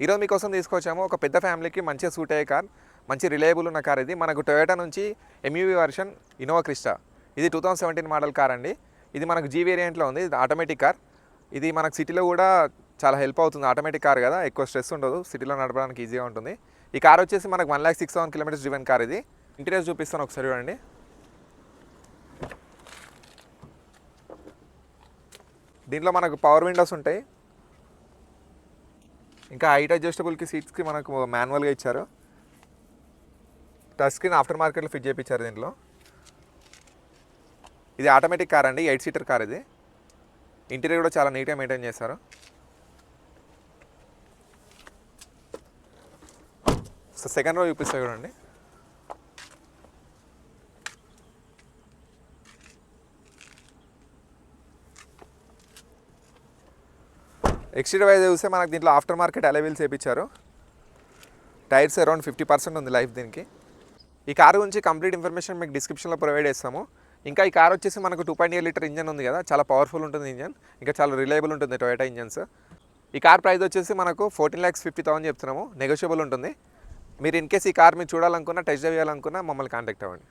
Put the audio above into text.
ఈరోజు మీకోసం తీసుకొచ్చాము ఒక పెద్ద ఫ్యామిలీకి మంచిగా సూట్ అయ్యే కార్, మంచి రిలయబుల్ ఉన్న కార్ ఇది. మనకు టొయోటా నుంచి ఎంయూవీ వర్షన్ ఇన్నోవా క్రిస్టా. ఇది 2017 మోడల్ కార్ అండి. ఇది మనకు జీ వేరియంట్లో ఉంది. ఇది ఆటోమేటిక్ కార్. ఇది మనకు సిటీలో కూడా చాలా హెల్ప్ అవుతుంది. ఆటోమేటిక్ కార్ కదా, ఎక్కువ స్ట్రెస్ ఉండదు, సిటీలో నడపడానికి ఈజీగా ఉంటుంది. ఈ కార్ వచ్చేసి మనకు 1,06,000 కిలోమీటర్స్ డ్రివెన్ కార్ ఇది. ఇంటీరియర్ చూపిస్తాను ఒకసారి చూడండి. దీంట్లో మనకు పవర్ విండోస్ ఉంటాయి. ఇంకా హైట్ అడ్జస్టబుల్కి సీట్స్కి మనకు మాన్యువల్గా ఇచ్చారు. టచ్ స్క్రీన్ ఆఫ్టర్ మార్కెట్లో ఫిట్ చేయించారు దీంట్లో. ఇది ఆటోమేటిక్ కార్ అండి, 8 సీటర్ కార్ ఇది. ఇంటీరియర్ కూడా చాలా నీట్గా మెయింటైన్ చేస్తారు. సో సెకండ్ రో చూపిస్తా చూడండి. ఎక్స్టీరియర్ వైజ్ చూస్తే మనకు దీంట్లో ఆఫ్టర్ మార్కెట్ అలై వీల్స్ వేయించారు. టైర్స్ అరౌండ్ 50% ఉంది లైఫ్ దీనికి. ఈ కార్ గురించి కంప్లీట్ ఇన్ఫర్మేషన్ మీకు డిస్క్రిప్షన్లో ప్రొవైడ్ చేస్తాము. ఇంకా ఈ కార్ వచ్చేసి మనకు 2.8 లీటర్ ఇంజన్ ఉంది కదా, చాలా పవర్ఫుల్ ఉంటుంది ఇంజన్. ఇంకా చాలా రిలయబుల్ ఉంటుంది టొయోటా ఇంజన్స్. ఈ కార్ ప్రైస్ వచ్చేసి మనకు 14,50,000 చెప్తున్నాము, నెగోషియబుల్ ఉంటుంది. మీరు ఇన్ కేస్ ఈ కార్ మీరు చూడాలనుకున్నా, టెస్ట్ డ్రైవ్ చేయాలనుకున్నా మమ్మల్ని కాంటాక్ట్ అవ్వండి.